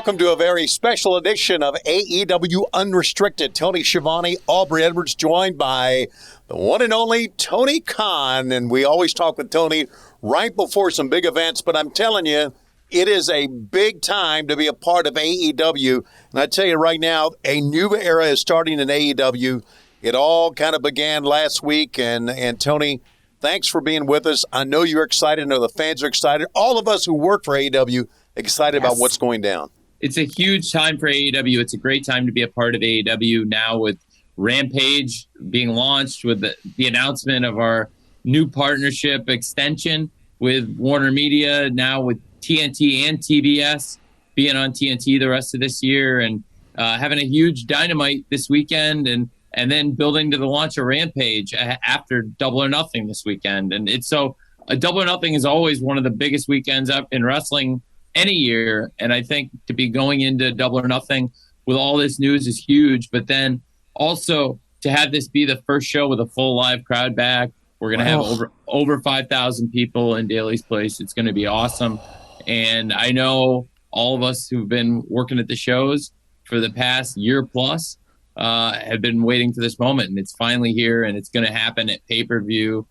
welcome to a very special edition of AEW Unrestricted. Tony Schiavone, Aubrey Edwards, joined by the one and only Tony Khan. And we always talk with Tony right before some big events, but I'm telling you, it is a big time to be a part of AEW. And I tell you right now, a new era is starting in AEW. It all kind of began last week. And Tony, thanks for being with us. I know you're excited. I know the fans are excited. All of us who work for AEW excited about what's going down. It's a huge time for AEW. It's a great time to be a part of AEW now with Rampage being launched, with the announcement of our new partnership extension with Warner Media, now with TNT and TBS being on TNT the rest of this year, and having a huge Dynamite this weekend, and then building to the launch of Rampage after Double or Nothing this weekend. And it's so a Double or Nothing is always one of the biggest weekends up in wrestling any year. And I think to be going into Double or Nothing with all this news is huge. But then also to have this be the first show with a full live crowd back, we're going to have over 5,000 people in Daly's Place. It's going to be awesome. And I know all of us who've been working at the shows for the past year plus have been waiting for this moment, and it's finally here, and it's going to happen at pay-per-view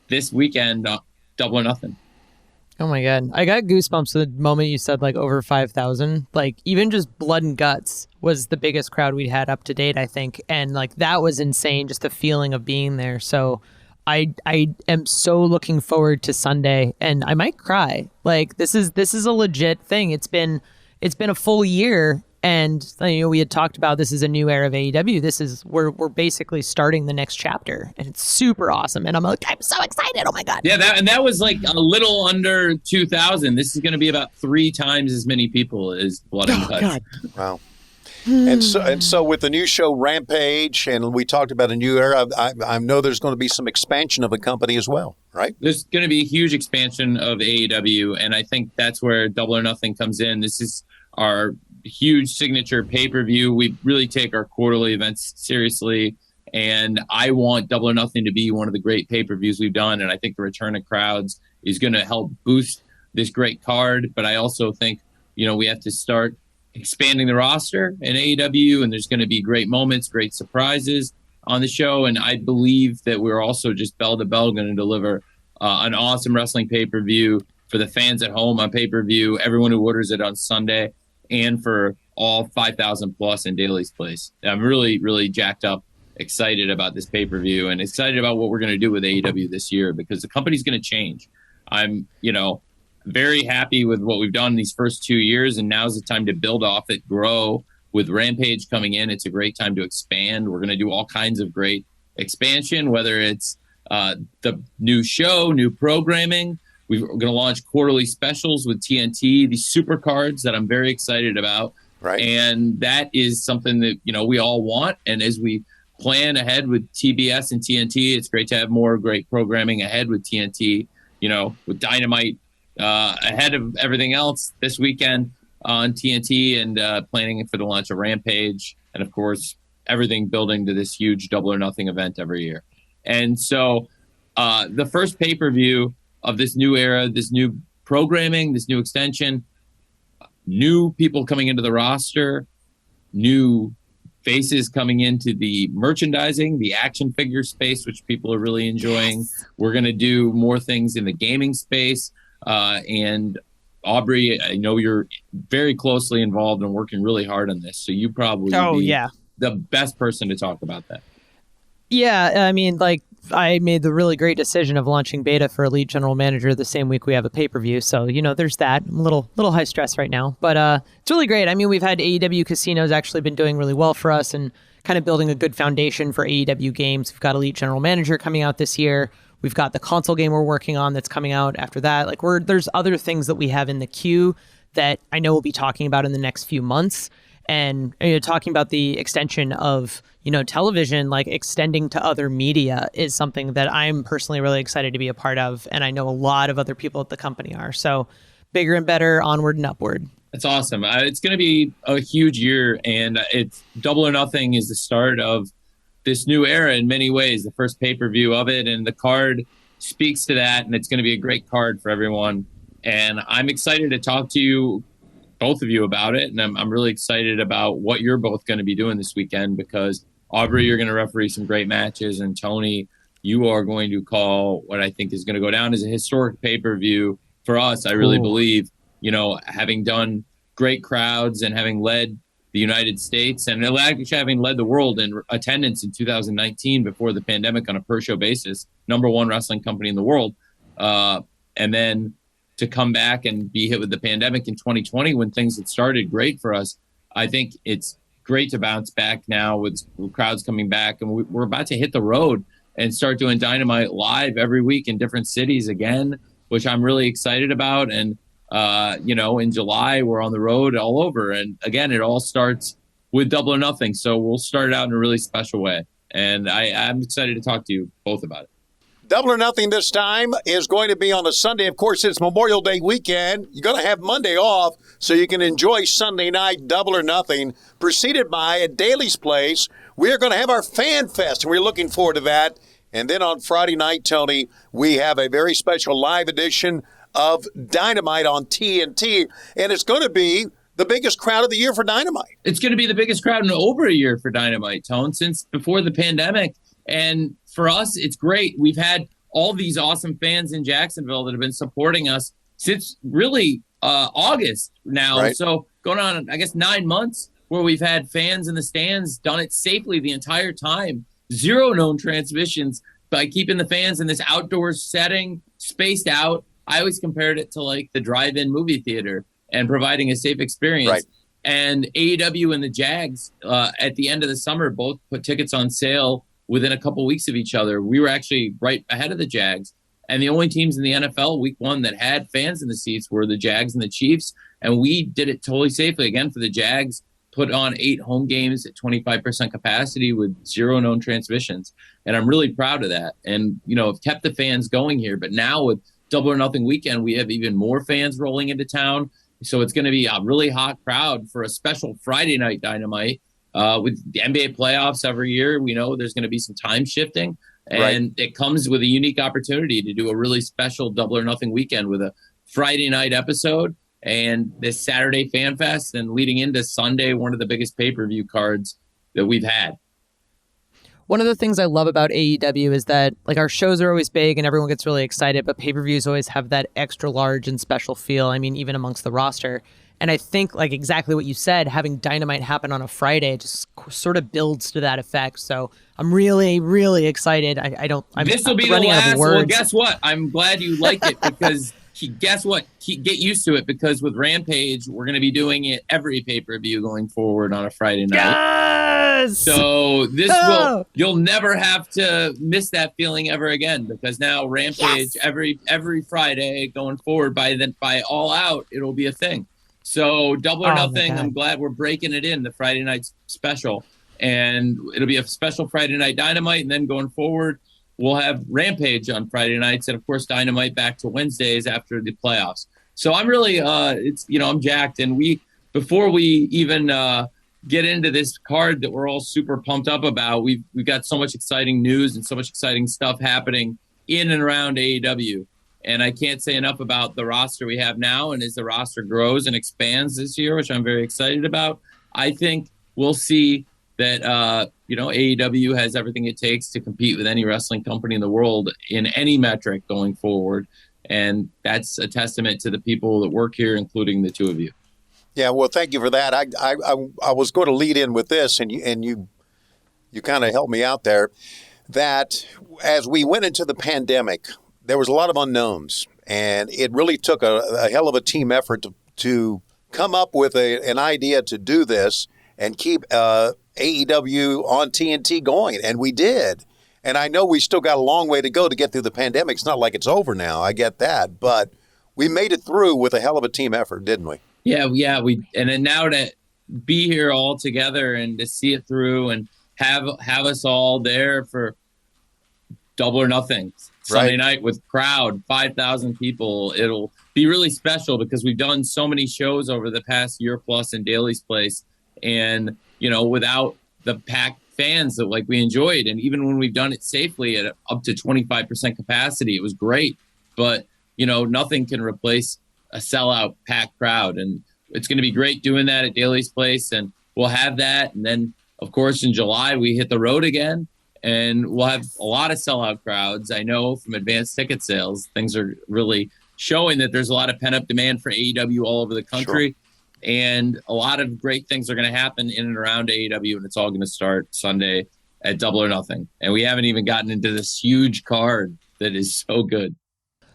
this weekend, Double or Nothing. Oh my God. I got goosebumps the moment you said like over 5,000. Like even just Blood and Guts was the biggest crowd we'd had up to date, I think. And like that was insane, just the feeling of being there. So I am so looking forward to Sunday, and I might cry. Like this is a legit thing. It's been a full year, and we had talked about this is a new era of AEW. This is we're basically starting the next chapter, and it's super awesome. And I'm so excited. Oh my God. Yeah, that was like a little under 2,000. This is going to be about 3 times as many people as Blood and Guts. God. Wow. And so with the new show Rampage, and we talked about a new era, I know there's going to be some expansion of the company as well, right? There's going to be a huge expansion of AEW, and I think that's where Double or Nothing comes in. This is our huge signature pay-per-view. We really take our quarterly events seriously, and I want Double or Nothing to be one of the great pay-per-views we've done, and I think the return of crowds is going to help boost this great card. But I also think, we have to start expanding the roster in AEW, and there's going to be great moments, great surprises on the show. And I believe that we're also just bell to bell going to deliver an awesome wrestling pay-per-view for the fans at home on pay-per-view, everyone who orders it on Sunday, and for all 5,000 plus in Daly's Place. I'm really, really jacked up, excited about this pay-per-view, and excited about what we're going to do with AEW this year, because the company's going to change. I'm, very happy with what we've done these first 2 years, and now's the time to build off it, grow. With Rampage coming in, it's a great time to expand. We're going to do all kinds of great expansion, whether it's the new show, new programming. We're going to launch quarterly specials with TNT, these super cards that I'm very excited about. Right. And that is something that, we all want. And as we plan ahead with TBS and TNT, it's great to have more great programming ahead with TNT, with Dynamite ahead of everything else this weekend on TNT, and planning for the launch of Rampage, and of course everything building to this huge Double or Nothing event every year. And so the first pay-per-view of this new era, this new programming, this new extension, new people coming into the roster, new faces coming into the merchandising, the action figure space, which people are really enjoying. Yes. We're going to do more things in the gaming space. And Aubrey, I know you're very closely involved and working really hard on this, so you probably be the best person to talk about that. Yeah, I mean, I made the really great decision of launching beta for Elite General Manager the same week we have a pay-per-view, so there's that. I'm a little high stress right now, but it's really great. I mean, we've had AEW Casinos actually been doing really well for us and kind of building a good foundation for AEW games. We've got Elite General Manager coming out this year. We've got the console game we're working on that's coming out after that. There's other things that we have in the queue that I know we'll be talking about in the next few months. And talking about the extension of, television, extending to other media is something that I'm personally really excited to be a part of. And I know a lot of other people at the company are. So bigger and better, onward and upward. That's awesome. It's going to be a huge year, and it's Double or Nothing is the start of this new era in many ways, the first pay-per-view of it, and the card speaks to that, and it's going to be a great card for everyone. And I'm excited to talk to you both of you about it. And I'm really excited about what you're both going to be doing this weekend, because Aubrey, you're going to referee some great matches. And Tony, you are going to call what I think is going to go down as a historic pay-per-view for us. I really believe, having done great crowds and having led the United States and actually having led the world in attendance in 2019 before the pandemic on a per-show basis, #1 wrestling company in the world. And then to come back and be hit with the pandemic in 2020 when things had started great for us. I think it's great to bounce back now with crowds coming back. And we're about to hit the road and start doing Dynamite live every week in different cities again, which I'm really excited about. And in July, we're on the road all over. And again, it all starts with Double or Nothing. So we'll start it out in a really special way. And I'm excited to talk to you both about it. Double or Nothing this time is going to be on a Sunday. Of course, it's Memorial Day weekend. You're going to have Monday off so you can enjoy Sunday night Double or Nothing, preceded by at Daly's Place. We're going to have our Fan Fest, and we're looking forward to that. And then on Friday night, Tony, we have a very special live edition of Dynamite on TNT, and it's going to be the biggest crowd of the year for Dynamite. It's going to be the biggest crowd in over a year for Dynamite, Tone, since before the pandemic. And for us, it's great. We've had all these awesome fans in Jacksonville that have been supporting us since really August now. Right. So going on, I guess, 9 months where we've had fans in the stands, done it safely the entire time. 0 known transmissions by keeping the fans in this outdoor setting, spaced out. I always compared it to like the drive-in movie theater and providing a safe experience. Right. And AEW and the Jags at the end of the summer both put tickets on sale within a couple weeks of each other. We were actually right ahead of the Jags. And the only teams in the NFL week 1 that had fans in the seats were the Jags and the Chiefs. And we did it totally safely. Again, for the Jags, put on 8 home games at 25% capacity with 0 known transmissions. And I'm really proud of that. And, have kept the fans going here. But now with Double or Nothing weekend, we have even more fans rolling into town. So it's going to be a really hot crowd for a special Friday night Dynamite. With the NBA playoffs every year, we know there's going to be some time shifting, and it comes with a unique opportunity to do a really special Double or Nothing weekend with a Friday night episode and this Saturday Fan Fest, and leading into Sunday, one of the biggest pay-per-view cards that we've had. One of the things I love about AEW is that our shows are always big and everyone gets really excited, but pay-per-views always have that extra large and special feel. I mean, even amongst the roster. And I think exactly what you said, having Dynamite happen on a Friday just sort of builds to that effect. So I'm really, really excited. This will be the last. Well, guess what? I'm glad you like it because guess what? Get used to it, because with Rampage, we're going to be doing it every pay-per-view going forward on a Friday night. Yes! So you'll never have to miss that feeling ever again, because now Rampage every Friday going forward by All Out, it'll be a thing. So Double or Nothing, I'm glad we're breaking it in, the Friday night special. And it'll be a special Friday night Dynamite. And then going forward, we'll have Rampage on Friday nights. And, of course, Dynamite back to Wednesdays after the playoffs. So I'm really, I'm jacked. And before we even get into this card that we're all super pumped up about, we've got so much exciting news and so much exciting stuff happening in and around AEW. And I can't say enough about the roster we have now. And as the roster grows and expands this year, which I'm very excited about, I think we'll see that, AEW has everything it takes to compete with any wrestling company in the world in any metric going forward. And that's a testament to the people that work here, including the two of you. Yeah, well, thank you for that. I was going to lead in with this, and you kind of helped me out there, that as we went into the pandemic, there was a lot of unknowns, and it really took a hell of a team effort to come up with an idea to do this and keep AEW on TNT going, and we did. And I know we still got a long way to go to get through the pandemic. It's not like it's over now. I get that, but we made it through with a hell of a team effort, didn't we? Yeah, and then now to be here all together and to see it through and have us all there for Double or Nothing. Sunday night with crowd, 5,000 people. It'll be really special because we've done so many shows over the past year plus in Daly's Place. And, without the packed fans that we enjoyed. And even when we've done it safely at up to 25% capacity, it was great. But, nothing can replace a sellout packed crowd. And it's going to be great doing that at Daly's Place, and we'll have that. And then, of course, in July, we hit the road again, and we'll have a lot of sellout crowds. I know from advanced ticket sales, things are really showing that there's a lot of pent-up demand for AEW all over the country. Sure. And a lot of great things are going to happen in and around AEW, and it's all going to start Sunday at Double or Nothing. And we haven't even gotten into this huge card that is so good.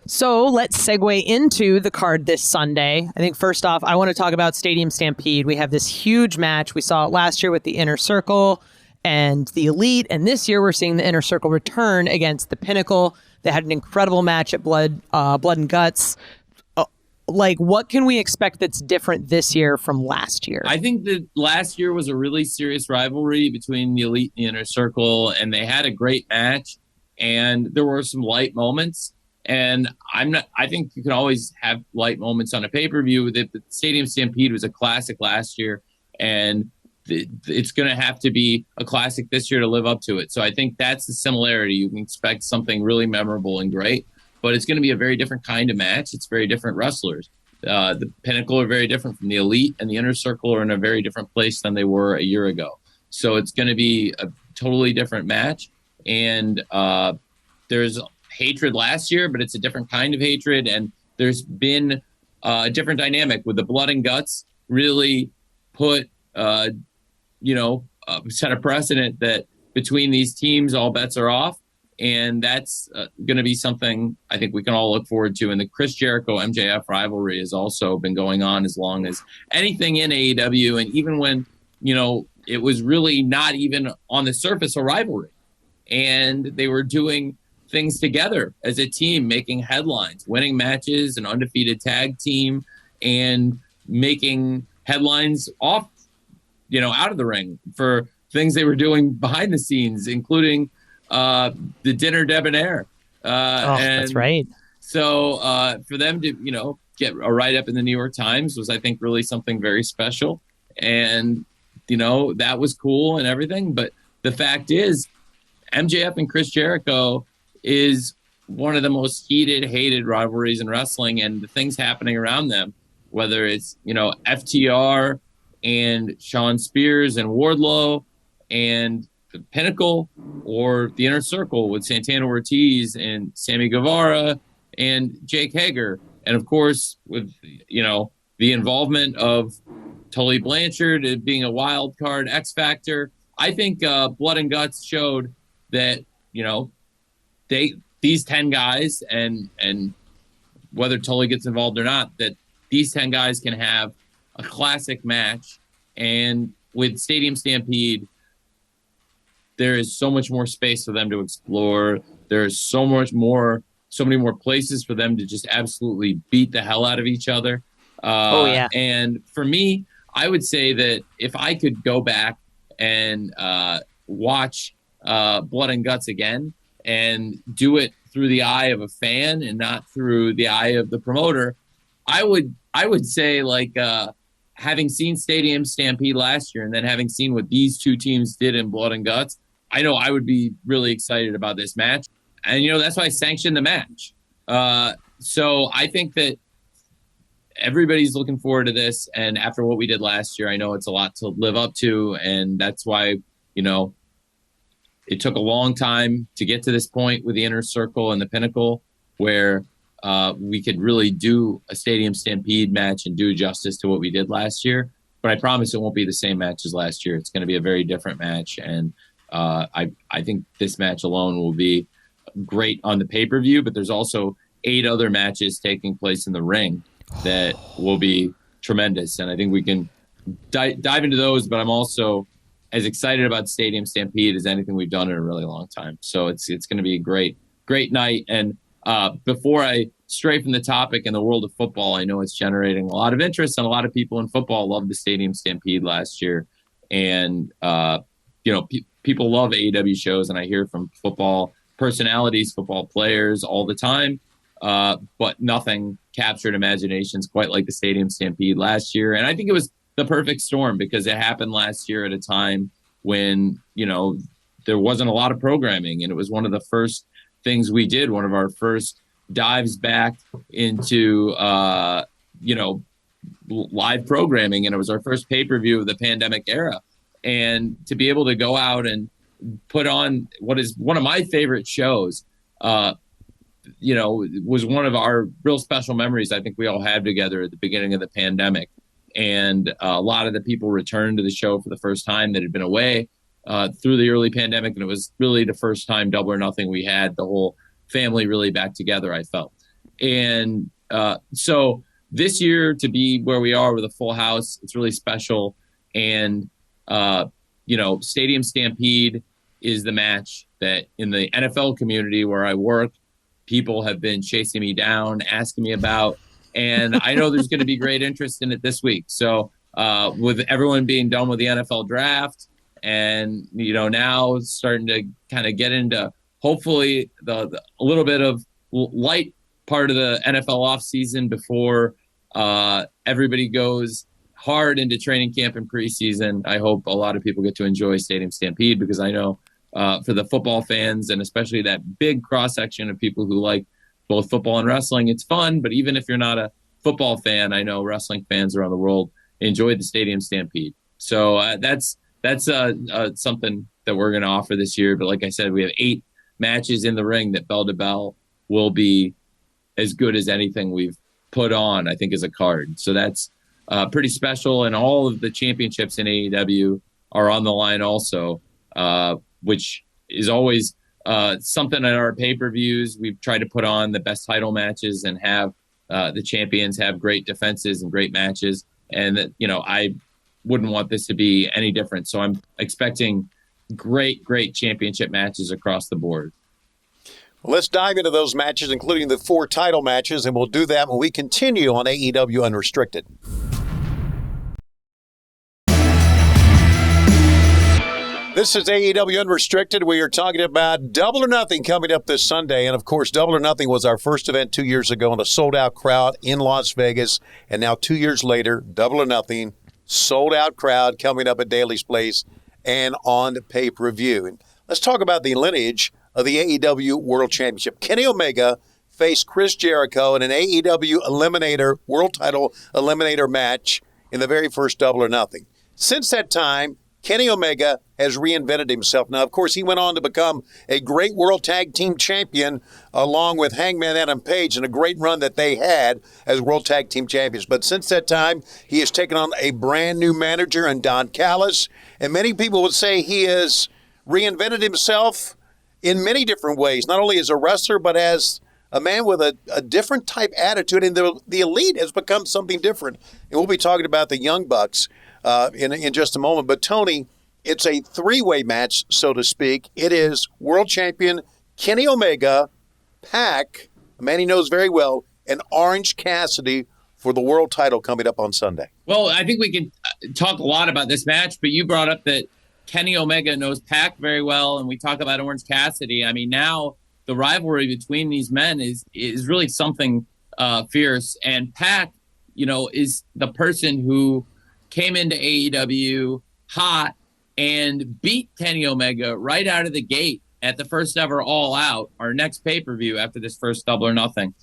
So let's segue into the card this Sunday. I think first off, I want to talk about Stadium Stampede. We have this huge match. We saw it last year with the Inner Circle and the Elite, and this year we're seeing the Inner Circle return against the Pinnacle. They had an incredible match at Blood and Guts. What can we expect that's different this year from last year? I think that last year was a really serious rivalry between the Elite and the Inner Circle, and they had a great match, and there were some light moments. And I think you can always have light moments on a pay-per-view. The Stadium Stampede was a classic last year, and it's going to have to be a classic this year to live up to it. So I think that's the similarity. You can expect something really memorable and great, but it's going to be a very different kind of match. It's very different wrestlers. The Pinnacle are very different from the Elite, and the Inner Circle are in a very different place than they were a year ago. So it's going to be a totally different match. And there's hatred last year, but it's a different kind of hatred. And there's been a different dynamic with the Blood and Guts really put, set a precedent that between these teams, all bets are off. And that's going to be something I think we can all look forward to. And the Chris Jericho MJF rivalry has also been going on as long as anything in AEW. And even when, it was really not even on the surface a rivalry. And they were doing things together as a team, making headlines, winning matches, an undefeated tag team, and making headlines off, out of the ring for things they were doing behind the scenes, including the dinner debonair. That's right. So for them to, get a write-up in the New York Times was, I think, really something very special. And, that was cool and everything. But the fact is, MJF and Chris Jericho is one of the most heated, hated rivalries in wrestling, and the things happening around them, whether it's, FTR and Sean Spears and Wardlow and the Pinnacle, or the Inner Circle with Santana Ortiz and Sammy Guevara and Jake Hager. And of course, with, the involvement of Tully Blanchard being a wild card X Factor, I think Blood and Guts showed that, these 10 guys, and whether Tully gets involved or not, that these 10 guys can have a classic match. And with Stadium Stampede, there is so much more space for them to explore. There's so many more places for them to just absolutely beat the hell out of each other. And for me, I would say that if I could go back and watch Blood and Guts again and do it through the eye of a fan and not through the eye of the promoter, I would say, having seen Stadium Stampede last year and then having seen what these two teams did in Blood and Guts, I know I would be really excited about this match. And, that's why I sanctioned the match. So I think that everybody's looking forward to this. And after what we did last year, I know it's a lot to live up to. And that's why, it took a long time to get to this point with the Inner Circle and the Pinnacle, where we could really do a Stadium Stampede match and do justice to what we did last year. But I promise it won't be the same match as last year. It's going to be a very different match. And I think this match alone will be great on the pay-per-view, but there's also 8 other matches taking place in the ring that will be tremendous. And I think we can dive into those, but I'm also as excited about Stadium Stampede as anything we've done in a really long time. So it's going to be a great night. And before I stray from the topic in the world of football, I know it's generating a lot of interest, and a lot of people in football loved the Stadium Stampede last year. And, people love AEW shows, and I hear from football personalities, football players all the time, but nothing captured imaginations quite like the Stadium Stampede last year. And I think it was the perfect storm because it happened last year at a time when, there wasn't a lot of programming, and it was one of the first things we did, one of our first dives back into, live programming, and it was our first pay-per-view of the pandemic era. And to be able to go out and put on what is one of my favorite shows, was one of our real special memories I think we all had together at the beginning of the pandemic. And a lot of the people returned to the show for the first time that had been away through the early pandemic. And it was really the first time Double or Nothing we had the whole family really back together, I felt. And so this year to be where we are with a full house, it's really special. And, Stadium Stampede is the match that in the NFL community where I work, people have been chasing me down, asking me about, and I know there's going to be great interest in it this week. So with everyone being done with the NFL draft and, now starting to kind of get into hopefully the a little bit of light part of the NFL offseason before everybody goes hard into training camp and preseason. I hope a lot of people get to enjoy Stadium Stampede because I know for the football fans and especially that big cross-section of people who like both football and wrestling, it's fun. But even if you're not a football fan, I know wrestling fans around the world enjoy the Stadium Stampede. So that's something that we're going to offer this year. But like I said, we have 8 matches in the ring that bell to bell will be as good as anything we've put on, I think, as a card. So that's pretty special. And all of the championships in AEW are on the line also, which is always something at our pay-per-views. We've tried to put on the best title matches and have the champions have great defenses and great matches. And that, I wouldn't want this to be any different. So I'm expecting great championship matches across the board. Well, let's dive into those matches, including the 4 title matches, and we'll do that when we continue on AEW Unrestricted. This is AEW Unrestricted. We are talking about Double or Nothing coming up this Sunday. And, of course, Double or Nothing was our first event 2 years ago in a sold-out crowd in Las Vegas. And now 2 years later, Double or Nothing, sold-out crowd coming up at Daly's Place and on pay-per-view. And let's talk about the lineage of the AEW World Championship. Kenny Omega faced Chris Jericho in an AEW Eliminator World Title Eliminator match in the very first Double or Nothing. Since that time, Kenny Omega has reinvented himself. Now, of course, he went on to become a great World Tag Team Champion along with Hangman Adam Page in a great run that they had as World Tag Team Champions. But since that time, he has taken on a brand new manager in Don Callis. And many people would say he has reinvented himself in many different ways, not only as a wrestler, but as a man with a different type attitude. And the Elite has become something different. And we'll be talking about the Young Bucks in just a moment. But Tony, it's a 3-way match, so to speak. It is world champion Kenny Omega, Pac, a man he knows very well, and Orange Cassidy for the world title coming up on Sunday. Well, I think we can talk a lot about this match, but you brought up that Kenny Omega knows Pac very well, and we talk about Orange Cassidy. I mean, now the rivalry between these men is really something fierce. And Pac, is the person who came into AEW hot and beat Kenny Omega right out of the gate at the first ever All Out, our next pay-per-view after this first Double or Nothing.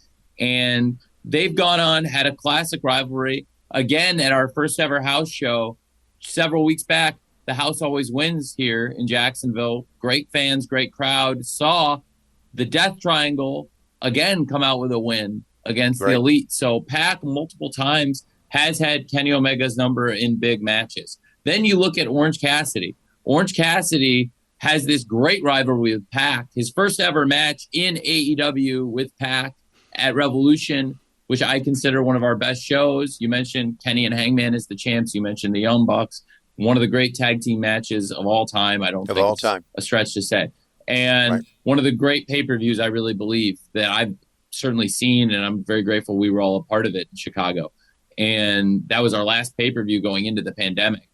And they've gone on, had a classic rivalry. Again, at our first ever house show several weeks back, the house always wins here in Jacksonville. Great fans, great crowd. Saw the Death Triangle again come out with a win against the Elite. So Pac multiple times has had Kenny Omega's number in big matches. Then you look at Orange Cassidy. Orange Cassidy has this great rivalry with Pac. His first ever match in AEW with Pac at Revolution, which I consider one of our best shows. You mentioned Kenny and Hangman as the champs. You mentioned the Young Bucks. One of the great tag team matches of all time. I don't think it's a stretch to say. And one of the great pay-per-views, I really believe, that I've certainly seen, and I'm very grateful we were all a part of it in Chicago. And that was our last pay-per-view going into the pandemic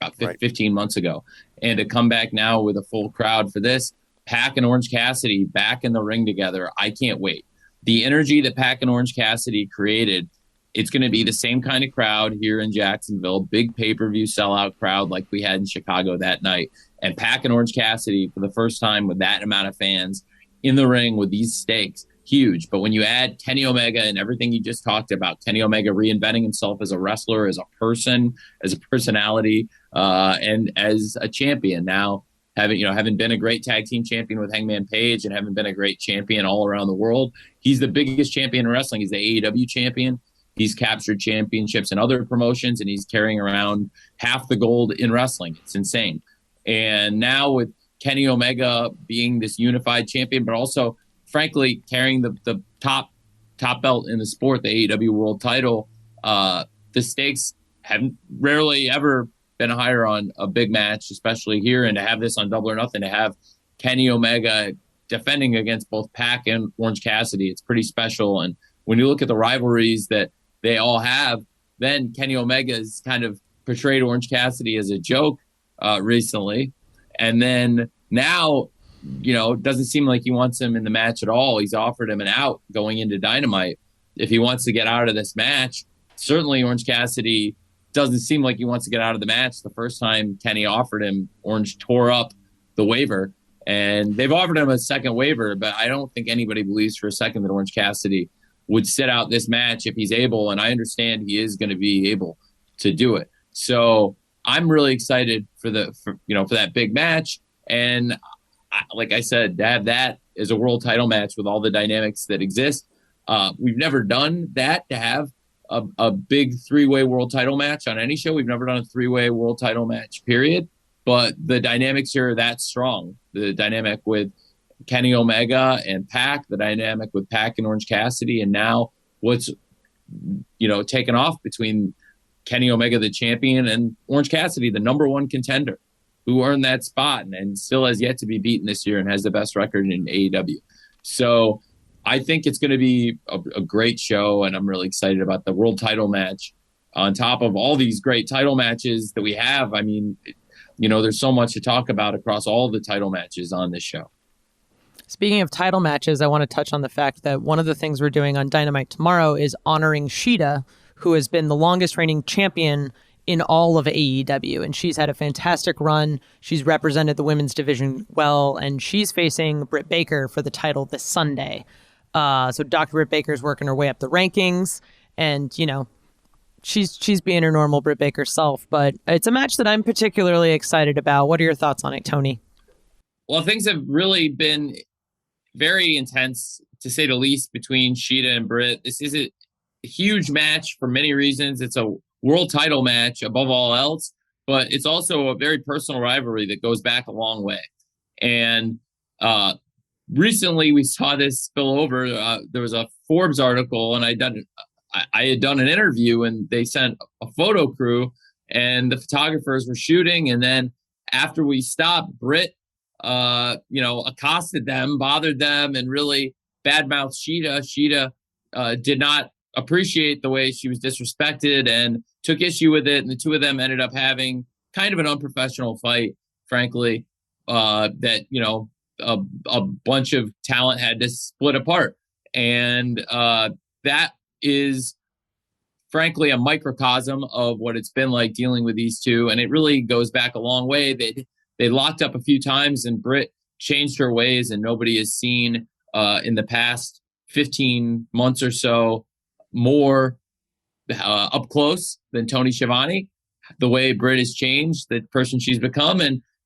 about 15 months ago. And to come back now with a full crowd for this, Pac and Orange Cassidy back in the ring together, I can't wait. The energy that Pac and Orange Cassidy created, it's going to be the same kind of crowd here in Jacksonville, big pay-per-view sellout crowd like we had in Chicago that night. And Pac and Orange Cassidy, for the first time with that amount of fans in the ring with these stakes, huge. But when you add Kenny Omega and everything you just talked about, Kenny Omega reinventing himself as a wrestler, as a person, as a personality, and as a champion now, having been a great tag team champion with Hangman Page and having been a great champion all around the world, he's the biggest champion in wrestling. He's the AEW champion. He's captured championships in other promotions, and he's carrying around half the gold in wrestling. It's insane. And now with Kenny Omega being this unified champion, but also, frankly, carrying the top belt in the sport, the AEW World Title, the stakes haven't rarely ever been higher on a big match, especially here. And to have this on Double or Nothing, to have Kenny Omega defending against both Pac and Orange Cassidy, it's pretty special. And when you look at the rivalries that they all have, then Kenny Omega has kind of portrayed Orange Cassidy as a joke recently. And then now, it doesn't seem like he wants him in the match at all. He's offered him an out going into Dynamite. If he wants to get out of this match, certainly Orange Cassidy doesn't seem like he wants to get out of the match. The first time Kenny offered him, Orange tore up the waiver. And they've offered him a second waiver, but I don't think anybody believes for a second that Orange Cassidy would sit out this match if he's able. And I understand he is going to be able to do it. So I'm really excited for that big match. And like I said, to have that as a world title match with all the dynamics that exist, we've never done that, to have a big three-way world title match on any show. We've never done a three-way world title match, period. But the dynamics here are that strong. The dynamic with Kenny Omega and Pac, the dynamic with Pac and Orange Cassidy, and now what's taken off between Kenny Omega, the champion, and Orange Cassidy, the number one contender, who earned that spot and still has yet to be beaten this year and has the best record in AEW. So I think it's going to be a great show, and I'm really excited about the world title match on top of all these great title matches that we have. I mean, there's so much to talk about across all the title matches on this show. Speaking of title matches, I want to touch on the fact that one of the things we're doing on Dynamite tomorrow is honoring Shida, who has been the longest reigning champion in all of AEW, and she's had a fantastic run. She's represented the women's division well, and she's facing Britt Baker for the title this Sunday. So Dr. Britt Baker's working her way up the rankings, and she's being her normal Britt Baker self. But it's a match that I'm particularly excited about. What are your thoughts on it, Tony? Well, things have really been very intense, to say the least, between Shida and Britt. This is a huge match for many reasons. It's a world title match above all else, but it's also a very personal rivalry that goes back a long way. And recently we saw this spill over. There was a Forbes article, and I had done an interview, and they sent a photo crew, and the photographers were shooting. And then after we stopped, Britt, accosted them, bothered them, and really badmouthed Shida. Shida did not appreciate the way she was disrespected and took issue with it. And the two of them ended up having kind of an unprofessional fight, frankly, that, a bunch of talent had to split apart. And that is, frankly, a microcosm of what it's been like dealing with these two. And it really goes back a long way. They locked up a few times, and Britt changed her ways, and nobody has seen in the past 15 months or so more up close than Tony Schiavone. The way Britt has changed, the person she's become,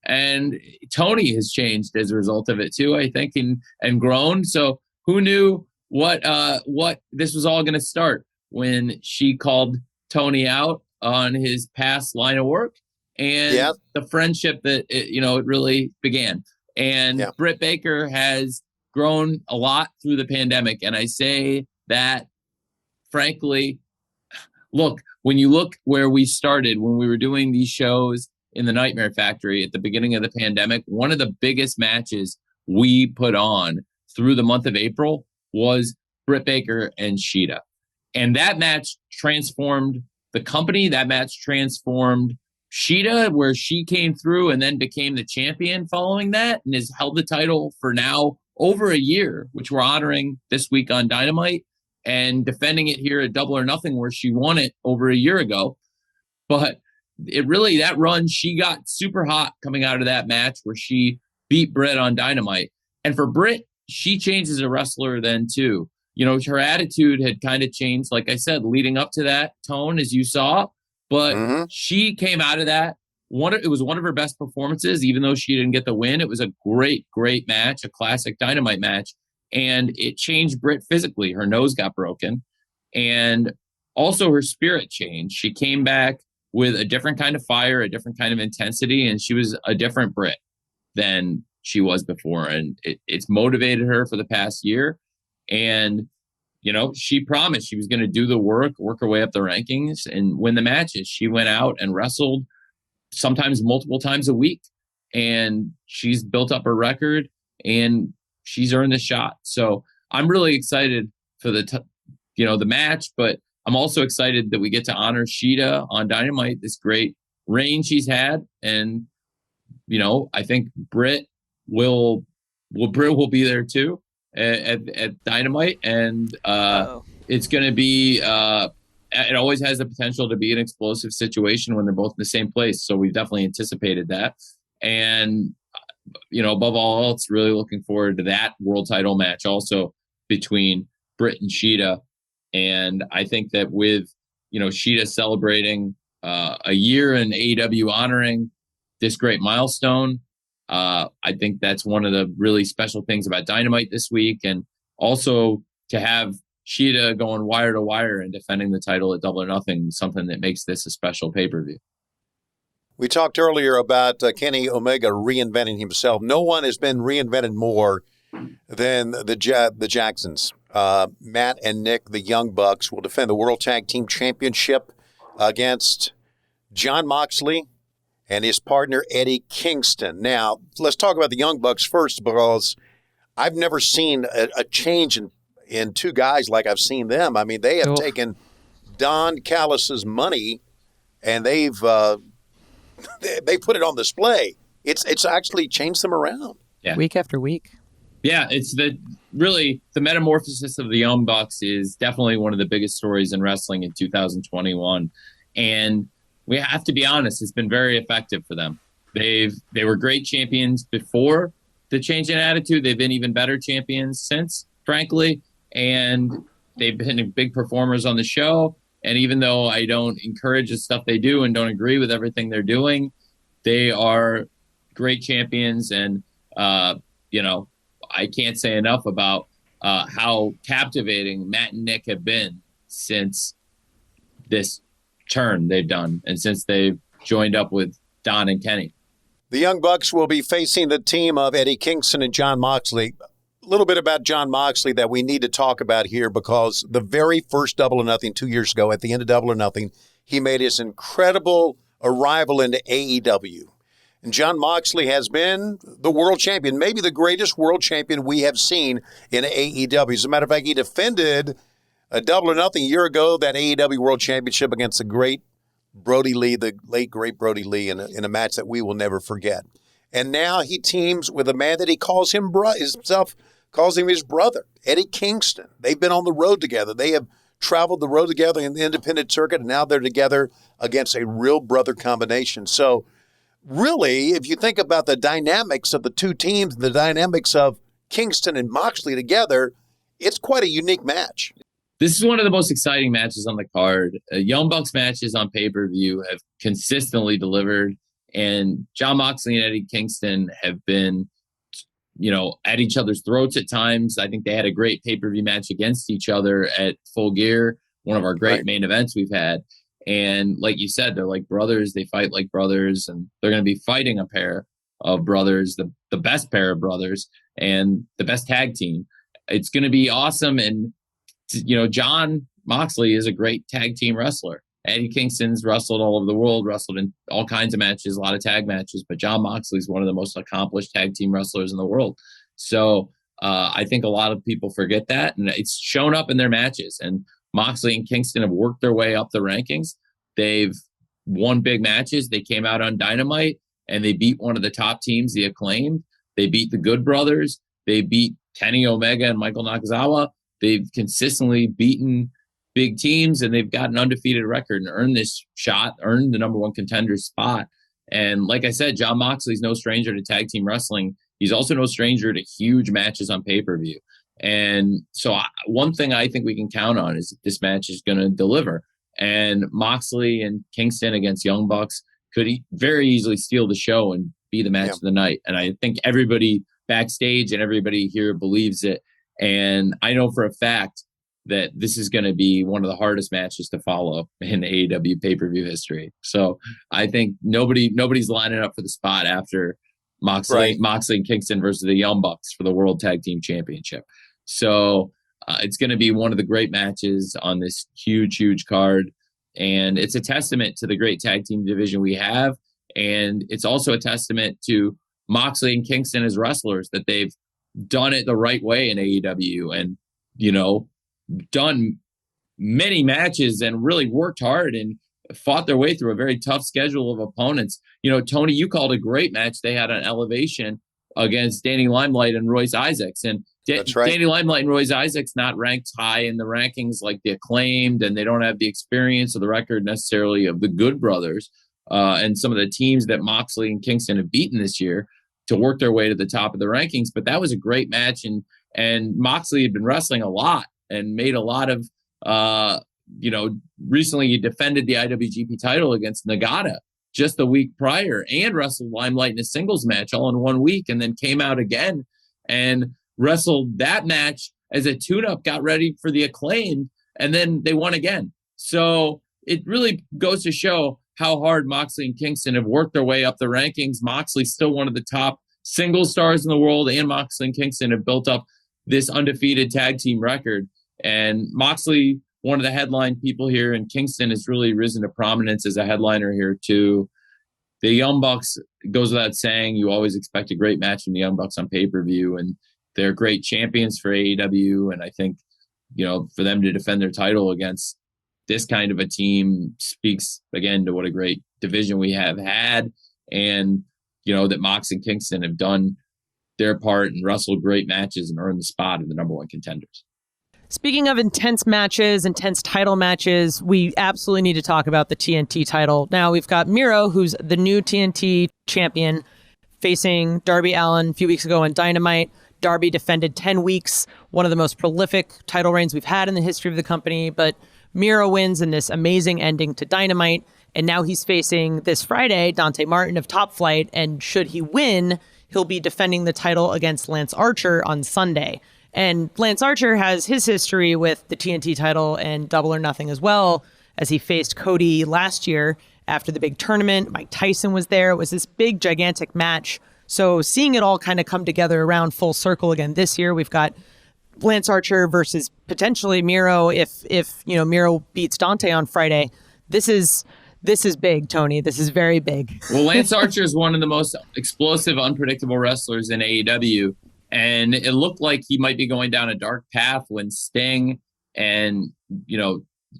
and Tony has changed as a result of it too, I think, and grown. So who knew what this was all going to start when she called Tony out on his past line of work and the friendship that it really began. And Britt Baker has grown a lot through the pandemic, and I say that frankly. Look, when you look where we started, when we were doing these shows in the Nightmare Factory at the beginning of the pandemic, one of the biggest matches we put on through the month of April was Britt Baker and Shida. And that match transformed the company. That match transformed Shida, where she came through and then became the champion following that, and has held the title for now over a year, which we're honoring this week on Dynamite, and defending it here at Double or Nothing, where she won it over a year ago. But it really, that run, she got super hot coming out of that match where she beat Britt on Dynamite. And for Britt she changes a wrestler then too. You know, her attitude had kind of changed, like I said, leading up to that tone, as you saw, but she came out of that. It was one of her best performances, even though she didn't get the win. It was a great, great match, a classic Dynamite match. And it changed Britt physically. Her nose got broken. And also her spirit changed. She came back with a different kind of fire, a different kind of intensity, and she was a different Britt than she was before. And it's motivated her for the past year. And, you know, she promised she was going to do the work her way up the rankings and win the matches. She went out and wrestled sometimes multiple times a week, and she's built up her record and she's earned the shot. So I'm really excited for the match, but I'm also excited that we get to honor Shida on Dynamite, this great reign she's had. And, you know, I think Britt will be there too at Dynamite. And it's going to be, it always has the potential to be an explosive situation when they're both in the same place. So we've definitely anticipated that. And, you know, above all else, really looking forward to that world title match also between Britt and Shida. And I think that with, you know, Shida celebrating a year in AEW honoring this great milestone, I think that's one of the really special things about Dynamite this week. And also to have Shida going wire to wire and defending the title at Double or Nothing, something that makes this a special pay-per-view. We talked earlier about Kenny Omega reinventing himself. No one has been reinvented more than the Jacksons. Matt and Nick, the Young Bucks, will defend the World Tag Team Championship against Jon Moxley and his partner Eddie Kingston. Now, let's talk about the Young Bucks first, because I've never seen a change in two guys like I've seen them. I mean, they have taken Don Callis's money and they put it on display. It's actually changed them around. Yeah. Week after week. Yeah, it's the metamorphosis of the Young Bucks is definitely one of the biggest stories in wrestling in 2021. And we have to be honest, it's been very effective for them. They were great champions before the change in attitude. They've been even better champions since, frankly. And they've been big performers on the show. And even though I don't encourage the stuff they do and don't agree with everything they're doing, they are great champions. And, you know, I can't say enough about how captivating Matt and Nick have been since this turn they've done and since they've joined up with Don and Kenny. The Young Bucks will be facing the team of Eddie Kingston and Jon Moxley. A little bit about Jon Moxley that we need to talk about here, because the very first Double or Nothing 2 years ago, at the end of Double or Nothing, he made his incredible arrival into AEW. And Jon Moxley has been the world champion, maybe the greatest world champion we have seen in AEW. As a matter of fact, he defended a Double or Nothing a year ago, that AEW World Championship, against the great Brody Lee, the late great Brody Lee, in a match that we will never forget. And now he teams with a man that he calls him calls him his brother, Eddie Kingston. They've been on the road together. They have traveled the road together in the independent circuit, and now they're together against a real brother combination. So really, if you think about the dynamics of the two teams, the dynamics of Kingston and Moxley together, it's quite a unique match. This is one of the most exciting matches on the card. Young Bucks matches on pay-per-view have consistently delivered, and Jon Moxley and Eddie Kingston have been, you know, at each other's throats at times. I think they had a great pay-per-view match against each other at Full Gear, one of our great main events we've had. And like you said, they're like brothers. They fight like brothers, and they're going to be fighting a pair of brothers, the best pair of brothers, and the best tag team. It's going to be awesome. And, you know, Jon Moxley is a great tag team wrestler. Eddie Kingston's wrestled all over the world, wrestled in all kinds of matches, a lot of tag matches, but Jon Moxley's one of the most accomplished tag team wrestlers in the world. So I think a lot of people forget that, and it's shown up in their matches. And Moxley and Kingston have worked their way up the rankings. They've won big matches. They came out on Dynamite, and they beat one of the top teams, the Acclaimed. They beat the Good Brothers. They beat Kenny Omega and Michael Nakazawa. They've consistently beaten big teams, and they've got an undefeated record and earned this shot, earned the number one contender spot. And like I said, Jon Moxley's no stranger to tag team wrestling. he's also no stranger to huge matches on pay-per-view. And so one thing I think we can count on is that this match is going to deliver. And Moxley and Kingston against Young Bucks could very easily steal the show and be the match of the night. And I think everybody backstage and everybody here believes it. And I know for a fact that this is going to be one of the hardest matches to follow in AEW pay-per-view history. So I think nobody's lining up for the spot after Moxley and Kingston versus the Young Bucks for the World Tag Team Championship. So it's going to be one of the great matches on this huge card. And it's a testament to the great tag team division we have. And it's also a testament to Moxley and Kingston as wrestlers, that they've done it the right way in AEW and, done many matches and really worked hard and fought their way through a very tough schedule of opponents. Tony, you called a great match they had on Elevation against Danny Limelight and Royce Isaacs. And That's right. Danny Limelight and Royce Isaacs not ranked high in the rankings like the Acclaimed, and they don't have the experience or the record necessarily of the Good Brothers and some of the teams that Moxley and Kingston have beaten this year to work their way to the top of the rankings. But that was a great match, and Moxley had been wrestling a lot and made a lot of recently he defended the IWGP title against Nagata just the week prior and wrestled Limelight in a singles match all in 1 week, and then came out again and wrestled that match as a tune-up, got ready for the Acclaimed, and then they won again. So it really goes to show how hard Moxley and Kingston have worked their way up the rankings. Moxley's still one of the top single stars in the world, and Moxley and Kingston have built up this undefeated tag team record. And Moxley, one of the headline people here, and Kingston has really risen to prominence as a headliner here too. The Young Bucks, goes without saying, you always expect a great match from the Young Bucks on pay-per-view, and they're great champions for AEW. And I think, for them to defend their title against this kind of a team speaks again to what a great division we have had. And, that Mox and Kingston have done their part and wrestled great matches and earned the spot of the number one contenders. Speaking of intense matches, intense title matches, we absolutely need to talk about the TNT title. Now we've got Miro, who's the new TNT champion, facing Darby Allin a few weeks ago on Dynamite. Darby defended 10 weeks, one of the most prolific title reigns we've had in the history of the company. But Miro wins in this amazing ending to Dynamite. And now he's facing this Friday Dante Martin of Top Flight. And should he win, he'll be defending the title against Lance Archer on Sunday. And Lance Archer has his history with the TNT title and Double or Nothing as well, as he faced Cody last year after the big tournament. Mike Tyson was there. It was this big, gigantic match. So seeing it all kind of come together around full circle again this year, we've got Lance Archer versus potentially Miro if Miro beats Dante on Friday. This is big, Tony. This is very big. Well, Lance Archer is one of the most explosive, unpredictable wrestlers in AEW. And it looked like he might be going down a dark path when Sting and,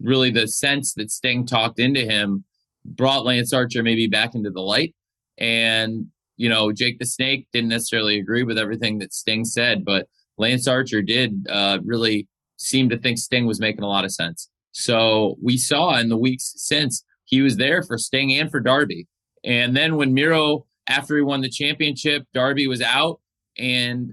really the sense that Sting talked into him brought Lance Archer maybe back into the light. And, Jake the Snake didn't necessarily agree with everything that Sting said, but Lance Archer did really seem to think Sting was making a lot of sense. So we saw in the weeks since he was there for Sting and for Darby. And then when Miro, after he won the championship, Darby was out. And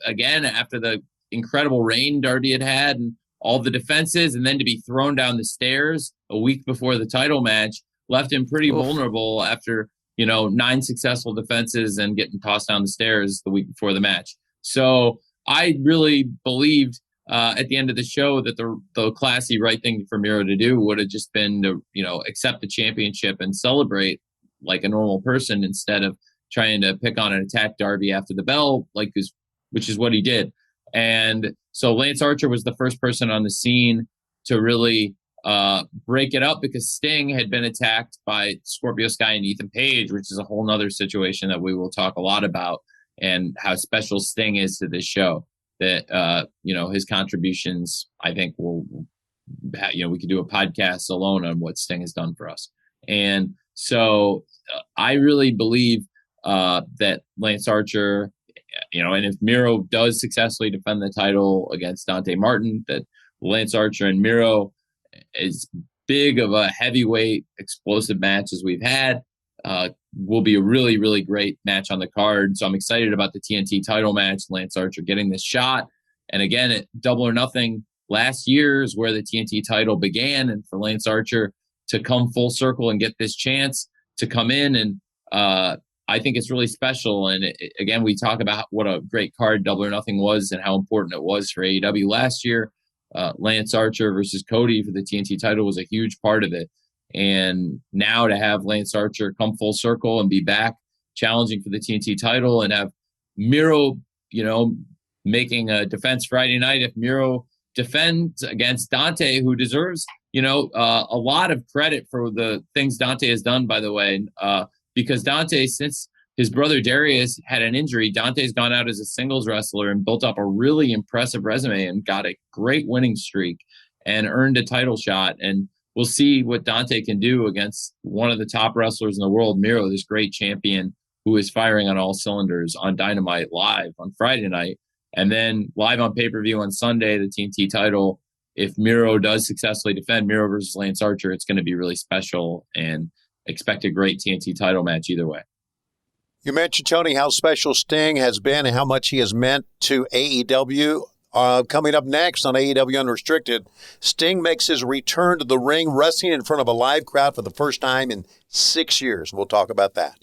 again, after the incredible reign Darby had and all the defenses, and then to be thrown down the stairs a week before the title match left him pretty vulnerable after, 9 successful defenses and getting tossed down the stairs the week before the match. So I really believed at the end of the show that the classy right thing for Miro to do would have just been to, accept the championship and celebrate like a normal person instead of trying to pick on and attack Darby after the bell, which is what he did. And so Lance Archer was the first person on the scene to really break it up, because Sting had been attacked by Scorpio Sky and Ethan Page, which is a whole nother situation that we will talk a lot about, and how special Sting is to this show. That, his contributions, I think we could do a podcast alone on what Sting has done for us. And so I really believe that Lance Archer, and if Miro does successfully defend the title against Dante Martin, that Lance Archer and Miro is big of a heavyweight explosive match as we've had. will be a really, really great match on the card. So I'm excited about the TNT title match. Lance Archer getting this shot. And again, at Double or Nothing last year is where the TNT title began. And for Lance Archer to come full circle and get this chance to come in. And I think it's really special. And again, we talk about what a great card Double or Nothing was and how important it was for AEW last year. Lance Archer versus Cody for the TNT title was a huge part of it. And now to have Lance Archer come full circle and be back challenging for the TNT title, and have Miro, making a defense Friday night. If Miro defends against Dante, who deserves, a lot of credit for the things Dante has done, by the way, because Dante, since his brother Darius had an injury, Dante's gone out as a singles wrestler and built up a really impressive resume and got a great winning streak and earned a title shot. And we'll see what Dante can do against one of the top wrestlers in the world, Miro, this great champion who is firing on all cylinders on Dynamite live on Friday night. And then live on pay-per-view on Sunday, the TNT title. If Miro does successfully defend Miro versus Lance Archer, it's going to be really special, and expect a great TNT title match either way. You mentioned, Tony, how special Sting has been and how much he has meant to AEW. Coming up next on AEW Unrestricted, Sting makes his return to the ring, wrestling in front of a live crowd for the first time in 6 years. We'll talk about that.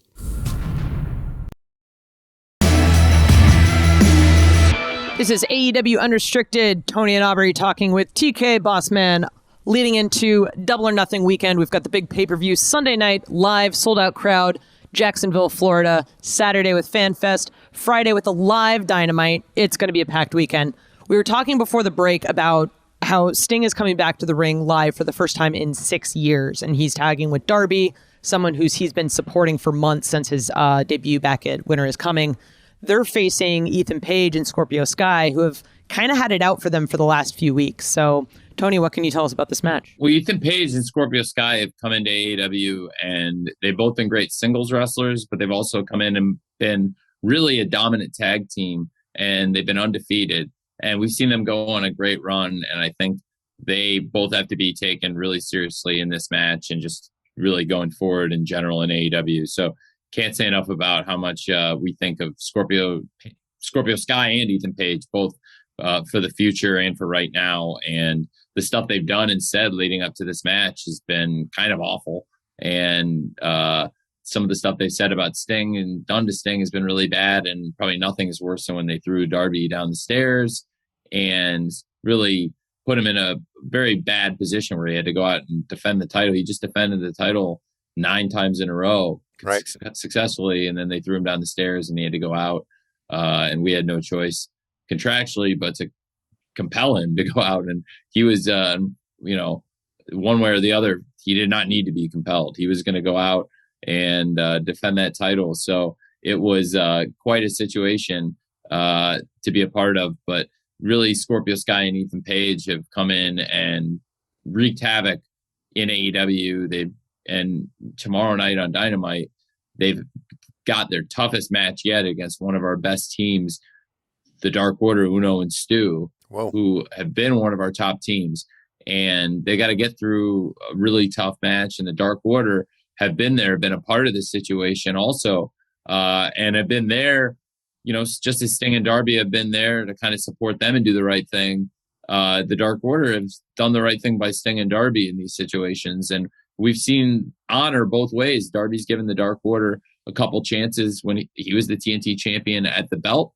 This is AEW Unrestricted. Tony and Aubrey talking with TK Bossman. Leading into Double or Nothing weekend, we've got the big pay-per-view Sunday night, live, sold-out crowd, Jacksonville, Florida. Saturday with Fan Fest. Friday with a live Dynamite. It's going to be a packed weekend. We were talking before the break about how Sting is coming back to the ring live for the first time in 6 years, and he's tagging with Darby, someone he's been supporting for months since his debut back at Winter Is Coming. They're facing Ethan Page and Scorpio Sky, who have kind of had it out for them for the last few weeks. So, Tony, what can you tell us about this match? Well, Ethan Page and Scorpio Sky have come into AEW, and they've both been great singles wrestlers, but they've also come in and been really a dominant tag team, and they've been undefeated. And we've seen them go on a great run, and I think they both have to be taken really seriously in this match and just really going forward in general in AEW. So can't say enough about how much we think of Scorpio Sky and Ethan Page, both for the future and for right now. And the stuff they've done and said leading up to this match has been kind of awful. And some of the stuff they said about Sting and done to Sting has been really bad. And probably nothing is worse than when they threw Darby down the stairs and really put him in a very bad position where he had to go out and defend the title. He just defended the title 9 times in a row, right, successfully, and then they threw him down the stairs and he had to go out, and we had no choice contractually but to compel him to go out. And he was one way or the other, he did not need to be compelled. He was going to go out and defend that title. So it was quite a situation to be a part of. But really, Scorpio Sky and Ethan Page have come in and wreaked havoc in AEW. And tomorrow night on Dynamite, they've got their toughest match yet against one of our best teams, the Dark Order, Uno and Stu, Whoa, who have been one of our top teams. And they got to get through a really tough match. And the Dark Order have been a part of this situation also, and have been there, just as Sting and Darby have been there to kind of support them and do the right thing. The Dark Order has done the right thing by Sting and Darby in these situations. And we've seen honor both ways. Darby's given the Dark Order a couple chances when he was the TNT champion at the belt.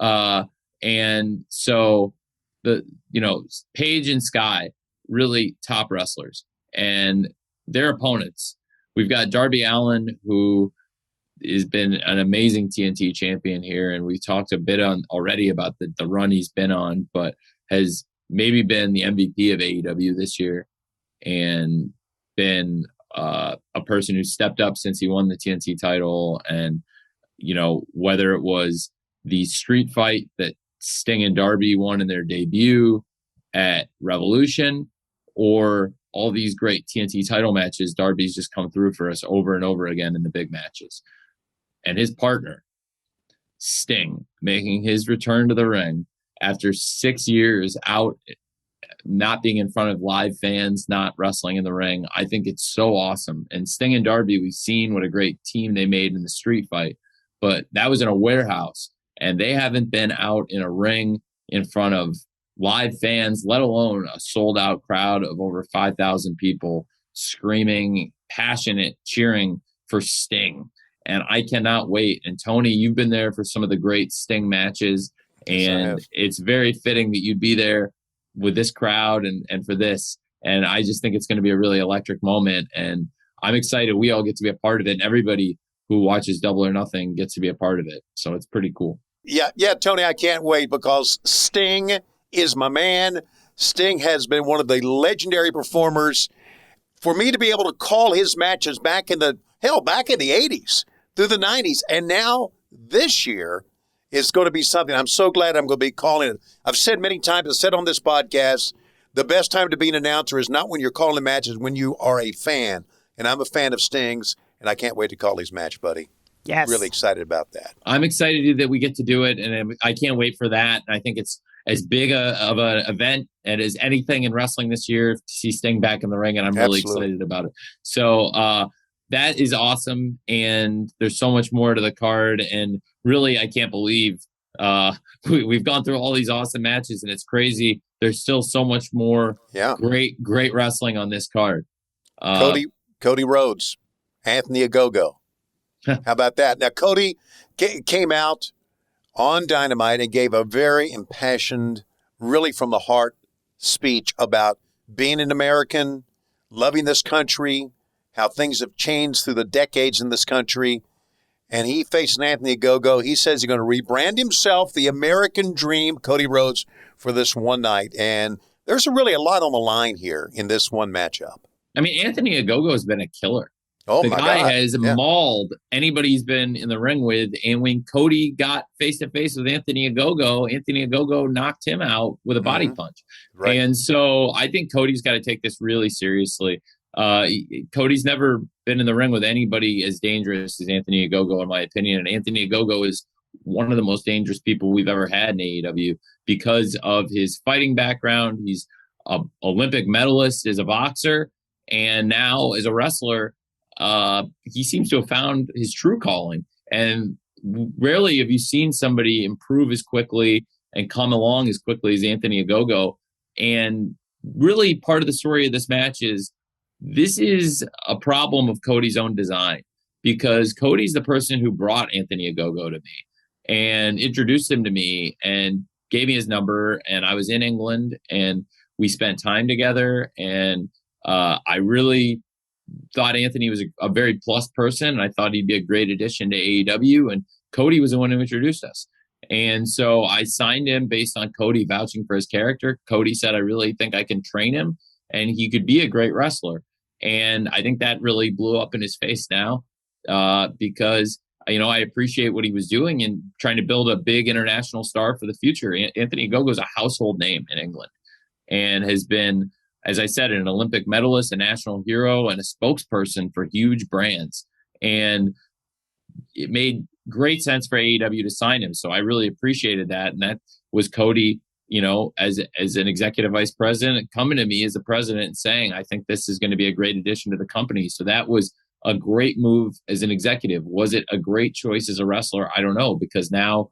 And so Page and Sky, really top wrestlers, and their opponents. We've got Darby Allin, who has been an amazing TNT champion here. And we've talked a bit already about the run he's been on, but has maybe been the MVP of AEW this year and been a person who stepped up since he won the TNT title. And, whether it was the street fight that Sting and Darby won in their debut at Revolution, or all these great TNT title matches, Darby's just come through for us over and over again in the big matches. And his partner, Sting, making his return to the ring after 6 years out not being in front of live fans, not wrestling in the ring. I think it's so awesome. And Sting and Darby, we've seen what a great team they made in the street fight, but that was in a warehouse, and they haven't been out in a ring in front of live fans, let alone a sold out crowd of over 5,000 people screaming, passionate, cheering for Sting. And I cannot wait. And Tony, you've been there for some of the great Sting matches, and yes, it's very fitting that you'd be there with this crowd and for this. And I just think it's going to be a really electric moment. And I'm excited we all get to be a part of it. And everybody who watches Double or Nothing gets to be a part of it. So it's pretty cool. Yeah, Tony, I can't wait because Sting is my man. Sting has been one of the legendary performers. For me to be able to call his matches back in the 80s through the 90s, and now this year is going to be something. I'm so glad I'm going to be calling it. I've said many times, I've said on this podcast, the best time to be an announcer is not when you're calling matches, when you are a fan. And I'm a fan of Sting's, and I can't wait to call his match, buddy. Yes. Really excited about that. I'm excited that we get to do it, and I can't wait for that. And I think it's as big of an event and as anything in wrestling this year to see Sting back in the ring, and I'm really excited about it. So that is awesome, and there's so much more to the card, and really I can't believe we've gone through all these awesome matches, and it's crazy. There's still so much more great wrestling on this card. Cody Rhodes, Anthony Ogogo. How about that? Now, Cody came out on Dynamite and gave a very impassioned, really from the heart speech about being an American, loving this country, how things have changed through the decades in this country. And he faced Anthony Ogogo. He says he's going to rebrand himself, the American Dream, Cody Rhodes, for this one night. And there's really a lot on the line here in this one matchup. I mean, Anthony Ogogo has been a killer. Oh, the my guy God. has mauled anybody he's been in the ring with. And when Cody got face-to-face with Anthony Ogogo knocked him out with a body punch. Right. And so I think Cody's got to take this really seriously. Cody's never been in the ring with anybody as dangerous as Anthony Ogogo, in my opinion. And Anthony Ogogo is one of the most dangerous people we've ever had in AEW because of his fighting background. He's an Olympic medalist as a boxer, and now as a wrestler. He seems to have found his true calling, and rarely have you seen somebody improve as quickly and come along as quickly as Anthony Ogogo. And really part of the story of this match is this is a problem of Cody's own design, because Cody's the person who brought Anthony Ogogo to me and introduced him to me and gave me his number. And I was in England and we spent time together, and I really thought Anthony was a very plus person, and I thought he'd be a great addition to AEW, and Cody was the one who introduced us. And so I signed him based on Cody vouching for his character. Cody said, I really think I can train him and he could be a great wrestler. And I think that really blew up in his face now because, I appreciate what he was doing and trying to build a big international star for the future. Anthony Ogogo is a household name in England and has been, as I said, an Olympic medalist, a national hero, and a spokesperson for huge brands. And it made great sense for AEW to sign him. So I really appreciated that. And that was Cody, as an executive vice president, coming to me as the president and saying, I think this is going to be a great addition to the company. So that was a great move as an executive. Was it a great choice as a wrestler? I don't know, because now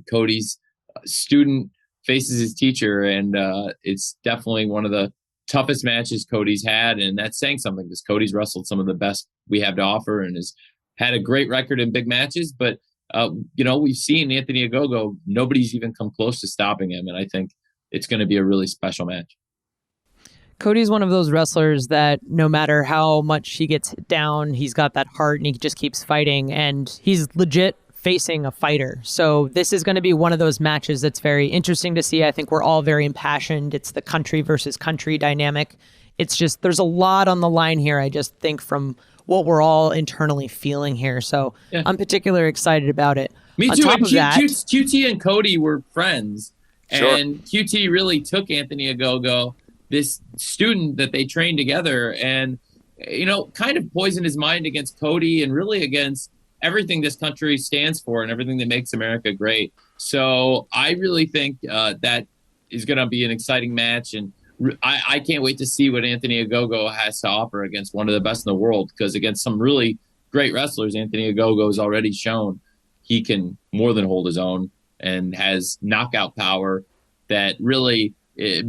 Cody's student faces his teacher, and it's definitely one of the toughest matches Cody's had, and that's saying something because Cody's wrestled some of the best we have to offer and has had a great record in big matches. But we've seen Anthony Ogogo, nobody's even come close to stopping him, and I think it's going to be a really special match. Cody's one of those wrestlers that no matter how much he gets down, he's got that heart and he just keeps fighting, and he's legit facing a fighter. So this is going to be one of those matches that's very interesting to see. I think we're all very impassioned. It's the country versus country dynamic. It's just, there's a lot on the line here, I just think, from what we're all internally feeling here. So yeah. I'm particularly excited about it. Me too. And QT and Cody were friends. Sure. And QT really took Anthony Ogogo, this student that they trained together, and, kind of poisoned his mind against Cody and really against everything this country stands for and everything that makes America great. So I really think that is going to be an exciting match. And I can't wait to see what Anthony Ogogo has to offer against one of the best in the world, because against some really great wrestlers, Anthony Ogogo has already shown he can more than hold his own and has knockout power that really,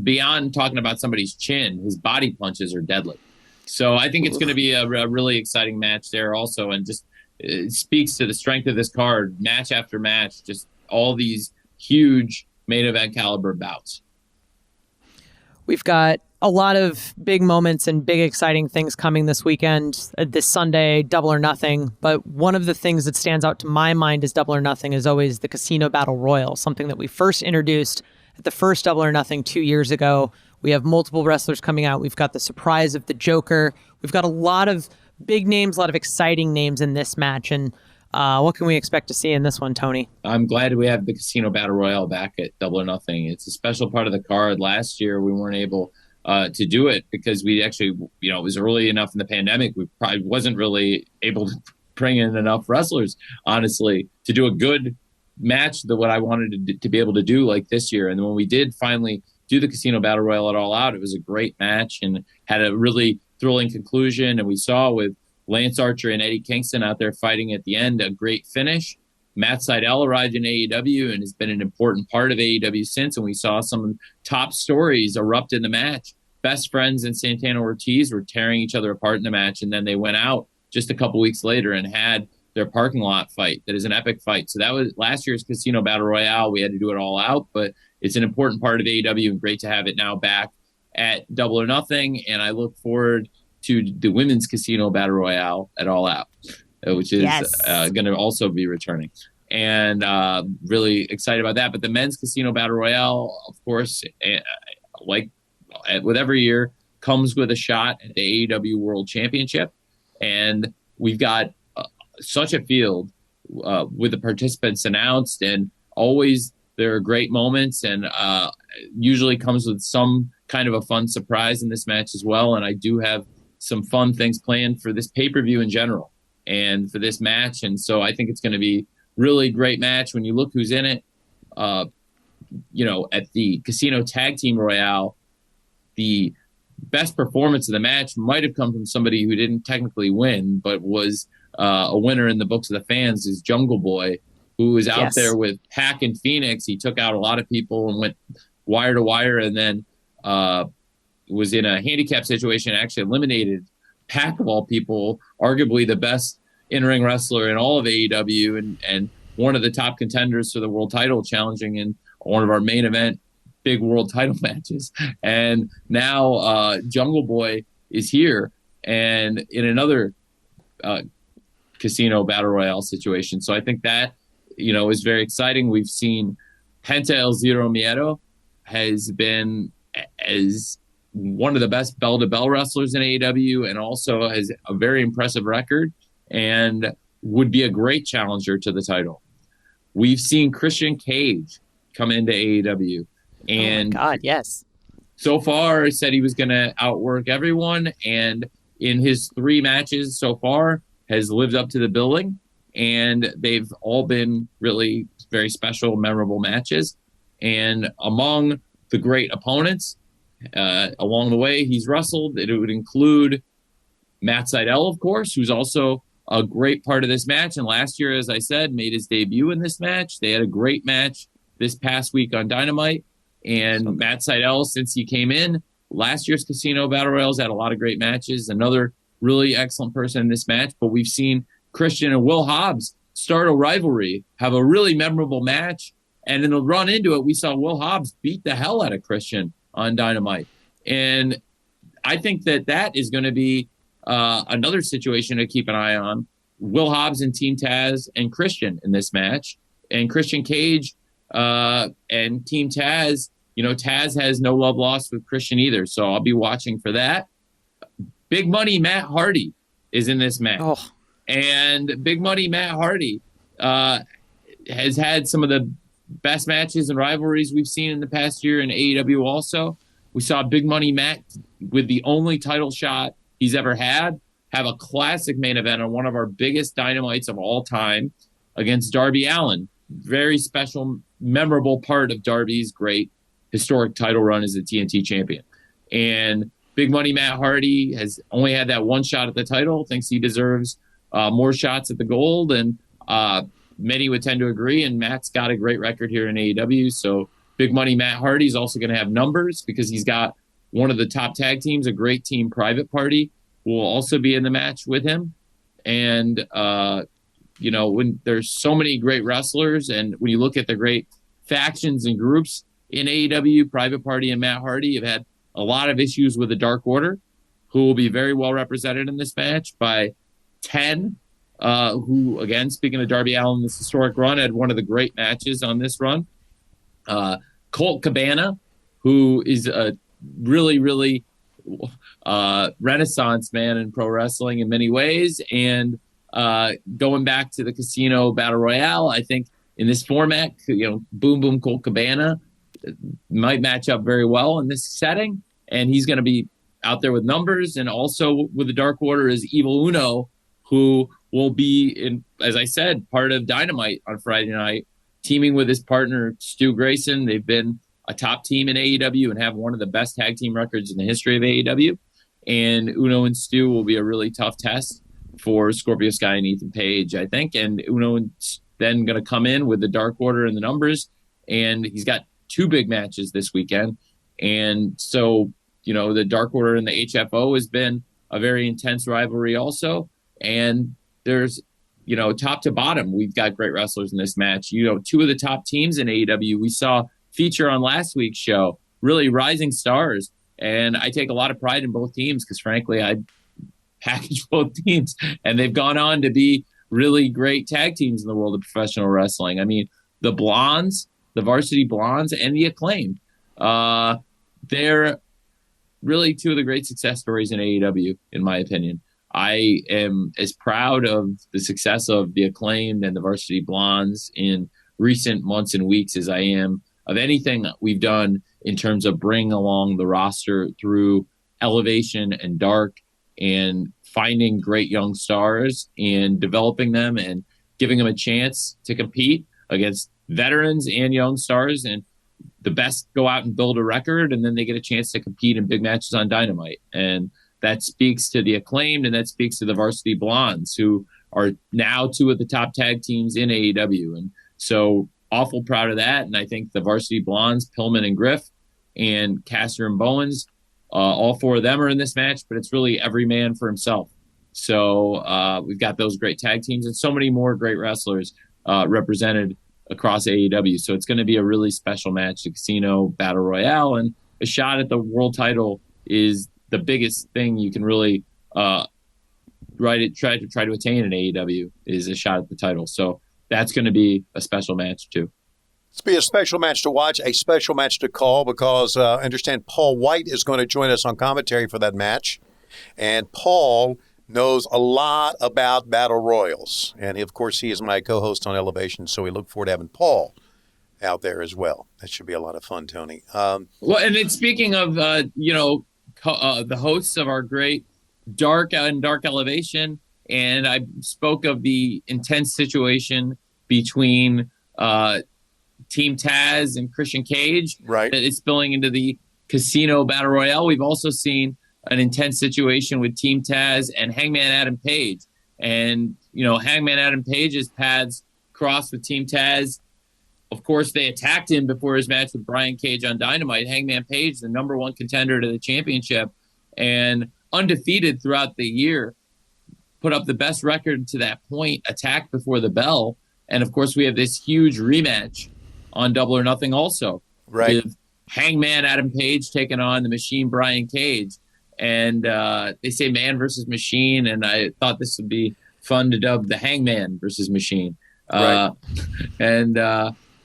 beyond talking about somebody's chin, his body punches are deadly. So I think it's going to be a really exciting match there also. And just it speaks to the strength of this card, match after match, just all these huge main event caliber bouts. We've got a lot of big moments and big exciting things coming this weekend, this Sunday, Double or Nothing. But one of the things that stands out to my mind as Double or Nothing is always the Casino Battle Royal, something that we first introduced at the first Double or Nothing 2 years ago. We have multiple wrestlers coming out. We've got the surprise of the Joker. We've got a lot of big names, a lot of exciting names in this match. And what can we expect to see in this one, Tony? I'm glad we have the Casino Battle Royale back at Double or Nothing. It's a special part of the card. Last year, we weren't able to do it because we actually, it was early enough in the pandemic. We probably wasn't really able to bring in enough wrestlers, honestly, to do a good match that what I wanted to be able to do like this year. And when we did finally do the Casino Battle Royale at All Out, it was a great match and had a really thrilling conclusion. And we saw with Lance Archer and Eddie Kingston out there fighting at the end, a great finish. Matt Sydal arrived in AEW and has been an important part of AEW since, and we saw some top stories erupt in the match. Best Friends and Santana Ortiz were tearing each other apart in the match, and then they went out just a couple weeks later and had their parking lot fight. That is an epic fight. So that was last year's Casino Battle Royale. We had to do it all out, but it's an important part of AEW and great to have it now back at Double or Nothing, and I look forward to the women's Casino Battle Royale at All Out, which is going to also be returning. And really excited about that. But the men's Casino Battle Royale, of course, like with every year, comes with a shot at the AEW World Championship. And we've got such a field with the participants announced, and always there are great moments, and usually comes with some kind of a fun surprise in this match as well. And I do have some fun things planned for this pay-per-view in general and for this match. And so I think it's going to be really great match. When you look who's in it, at the Casino Tag Team Royale, the best performance of the match might have come from somebody who didn't technically win, but was a winner in the books of the fans, is Jungle Boy, who was out there with Pac and Phoenix. He took out a lot of people and went wire to wire, and then was in a handicap situation and actually eliminated Pac, of all people, arguably the best in-ring wrestler in all of AEW and one of the top contenders for the world title, challenging in one of our main event big world title matches. And now Jungle Boy is here and in another Casino Battle Royale situation. So I think that, is very exciting. We've seen Penta El Zero Miedo has been as one of the best bell-to-bell wrestlers in AEW and also has a very impressive record and would be a great challenger to the title. We've seen Christian Cage come into AEW. And oh my God, yes. So far, said he was going to outwork everyone. And in his 3 matches so far, has lived up to the billing. And they've all been really very special, memorable matches. And among the great opponents, along the way he's wrestled, it would include Matt Sydal, of course, who's also a great part of this match. And last year, as I said, made his debut in this match. They had a great match this past week on Dynamite. And Matt Sydal, since he came in, last year's Casino Battle Royals had a lot of great matches. Another really excellent person in this match. But we've seen Christian and Will Hobbs start a rivalry, have a really memorable match. And in the run into it, we saw Will Hobbs beat the hell out of Christian on Dynamite. And I think that is going to be another situation to keep an eye on. Will Hobbs and Team Taz and Christian in this match. And Christian Cage and Team Taz, Taz has no love lost with Christian either. So I'll be watching for that. Big Money Matt Hardy is in this match. Oh. And Big Money Matt Hardy has had some of the best matches and rivalries we've seen in the past year in AEW also. We saw Big Money Matt with the only title shot he's ever had have a classic main event on one of our biggest Dynamites of all time against Darby Allin. Very special, memorable part of Darby's great historic title run as the TNT champion. And Big Money Matt Hardy has only had that one shot at the title, thinks he deserves more shots at the gold, and many would tend to agree, and Matt's got a great record here in AEW, so Big Money Matt Hardy is also going to have numbers because he's got one of the top tag teams, a great team, Private Party, will also be in the match with him. And, when there's so many great wrestlers, and when you look at the great factions and groups in AEW, Private Party and Matt Hardy have had a lot of issues with the Dark Order, who will be very well represented in this match by 10, who, again, speaking of Darby Allin, this historic run, had one of the great matches on this run. Colt Cabana, who is a really, really renaissance man in pro wrestling in many ways. And going back to the Casino Battle Royale, I think in this format, Boom Boom Colt Cabana might match up very well in this setting. And he's going to be out there with numbers. And also with the Dark Order is Evil Uno, who will be, as I said, part of Dynamite on Friday night, teaming with his partner, Stu Grayson. They've been a top team in AEW and have one of the best tag team records in the history of AEW. And Uno and Stu will be a really tough test for Scorpio Sky and Ethan Page, I think. And Uno then going to come in with the Dark Order and the numbers. And he's got 2 big matches this weekend. And so, the Dark Order and the HFO has been a very intense rivalry also. And there's, top to bottom, we've got great wrestlers in this match. 2 of the top teams in AEW we saw feature on last week's show, really rising stars. And I take a lot of pride in both teams because, frankly, I package both teams. And they've gone on to be really great tag teams in the world of professional wrestling. I mean, the Blondes, the Varsity Blondes, and the Acclaimed. They're really 2 of the great success stories in AEW, in my opinion. I am as proud of the success of the Acclaimed and the Varsity Blondes in recent months and weeks as I am of anything we've done in terms of bringing along the roster through Elevation and Dark and finding great young stars and developing them and giving them a chance to compete against veterans and young stars. And the best go out and build a record, and then they get a chance to compete in big matches on Dynamite. And that speaks to the Acclaimed, and that speaks to the Varsity Blondes, who are now 2 of the top tag teams in AEW. And so awful proud of that. And I think the Varsity Blondes, Pillman and Griff, and Caster and Bowens, all 4 of them are in this match, but it's really every man for himself. So we've got those great tag teams and so many more great wrestlers represented across AEW. So it's going to be a really special match, the Casino Battle Royale, and a shot at the world title is the biggest thing you can really try to attain in AEW is a shot at the title. So that's going to be a special match too. It's be a special match to watch, a special match to call, because I understand Paul White is going to join us on commentary for that match. And Paul knows a lot about battle royals. And, of course, he is my co-host on Elevation, so we look forward to having Paul out there as well. That should be a lot of fun, Tony. Well, and then speaking of, the hosts of our great Dark and Dark Elevation, and I spoke of the intense situation between Team Taz and Christian Cage, right, that is spilling into the Casino Battle Royale. We've also seen an intense situation with Team Taz and Hangman Adam Page. And, Hangman Adam Page's paths crossed with Team Taz. Of course, they attacked him before his match with Brian Cage on Dynamite. Hangman Page, the number 1 contender to the championship and undefeated throughout the year, put up the best record to that point, attacked before the bell. And, of course, we have this huge rematch on Double or Nothing also. Right. With Hangman Adam Page taking on the Machine Brian Cage. And they say man versus machine, and I thought this would be fun to dub the Hangman versus Machine. Right.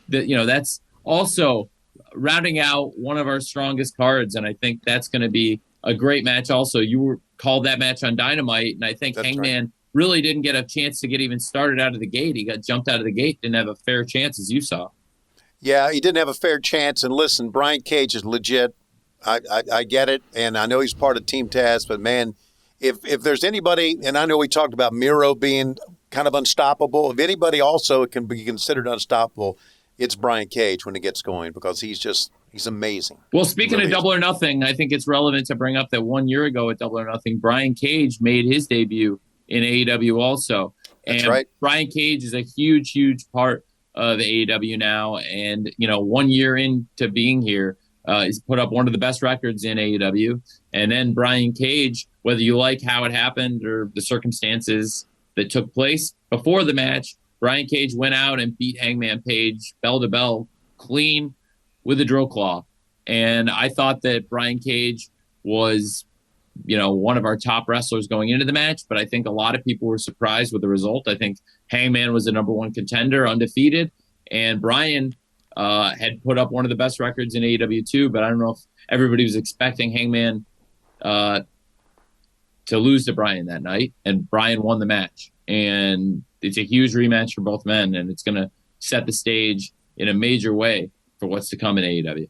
That's also rounding out one of our strongest cards, and I think that's going to be a great match also. You called that match on Dynamite, and I think that's Hangman really didn't get a chance to get even started out of the gate. He got jumped out of the gate, didn't have a fair chance, as you saw. Yeah, he didn't have a fair chance, and listen, Brian Cage is legit. I get it, and I know he's part of Team Taz, but, man, if there's anybody, and I know we talked about Miro being kind of unstoppable, if anybody also can be considered unstoppable, it's Brian Cage when it gets going, because he's amazing. Well, speaking of Double or Nothing, I think it's relevant to bring up that 1 year ago at Double or Nothing, Brian Cage made his debut in AEW also. That's and right. Brian Cage is a huge, huge part of AEW now. And, 1 year into being here, he's put up one of the best records in AEW. And then Brian Cage, whether you like how it happened or the circumstances that took place before the match, Brian Cage went out and beat Hangman Page bell to bell, clean, with a drill claw. And I thought that Brian Cage was, one of our top wrestlers going into the match, but I think a lot of people were surprised with the result. I think Hangman was the number one contender, undefeated, and Brian had put up one of the best records in AEW too, but I don't know if everybody was expecting Hangman to lose to Brian that night, and Brian won the match. And it's a huge rematch for both men, and it's going to set the stage in a major way for what's to come in AEW.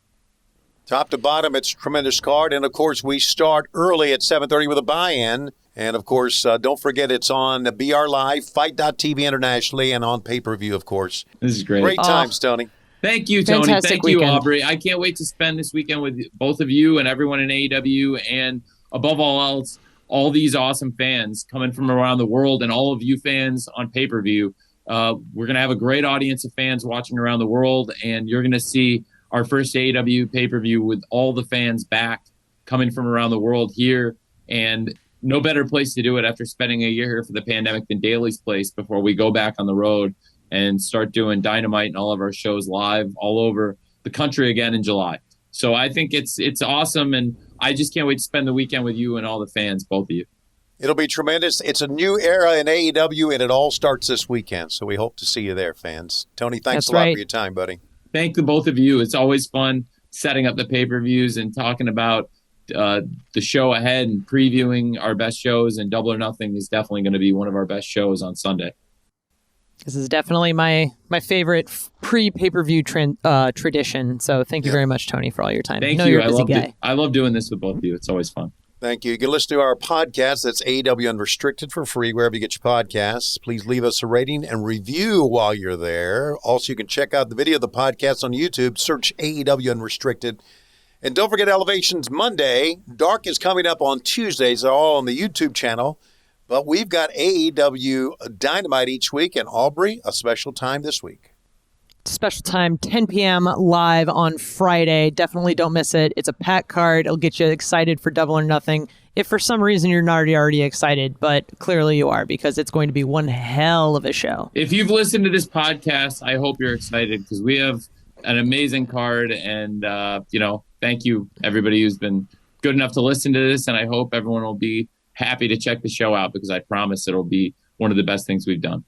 Top to bottom, it's a tremendous card. And, of course, we start early at 7:30 with a buy-in. And, of course, don't forget it's on BR Live, Fight.tv internationally, and on pay-per-view, of course. This is great. Great times, Tony. Thank you, Tony. Fantastic Thank you, weekend. Aubrey. I can't wait to spend this weekend with both of you and everyone in AEW, and above all else, all these awesome fans coming from around the world, and all of you fans on pay-per-view. We're going to have a great audience of fans watching around the world, and you're going to see our first AEW pay-per-view with all the fans back coming from around the world here. And no better place to do it after spending a year here for the pandemic than Daly's Place before we go back on the road and start doing Dynamite and all of our shows live all over the country again in July. So I think it's awesome, and I just can't wait to spend the weekend with you and all the fans, both of you. It'll be tremendous. It's a new era in AEW, and it all starts this weekend. So we hope to see you there, fans. Tony, thanks That's a lot right. for your time, buddy. Thank the both of you. It's always fun setting up the pay-per-views and talking about the show ahead and previewing our best shows. And Double or Nothing is definitely going to be one of our best shows on Sunday. This is definitely my favorite pre-pay-per-view tradition. So thank you very much, Tony, for all your time. Thank I know you. you're a busy guy. I love doing this with both of you. It's always fun. Thank you. You can listen to our podcast. That's AEW Unrestricted for free wherever you get your podcasts. Please leave us a rating and review while you're there. Also, you can check out the video of the podcast on YouTube. Search AEW Unrestricted. And don't forget Elevations Monday. Dark is coming up on Tuesdays. They're all on the YouTube channel. But we've got AEW Dynamite each week. And Aubrey, a special time this week. Special time, 10 p.m. live on Friday. Definitely don't miss it. It's a packed card. It'll get you excited for Double or Nothing. If for some reason you're not already excited, but clearly you are, because it's going to be one hell of a show. If you've listened to this podcast, I hope you're excited, because we have an amazing card. And, thank you, everybody who's been good enough to listen to this. And I hope everyone will be happy to check the show out, because I promise it'll be one of the best things we've done.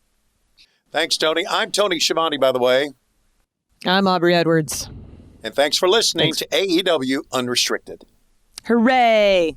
Thanks, Tony. I'm Tony Schiavone, by the way. I'm Aubrey Edwards. And thanks for listening to AEW Unrestricted. Hooray!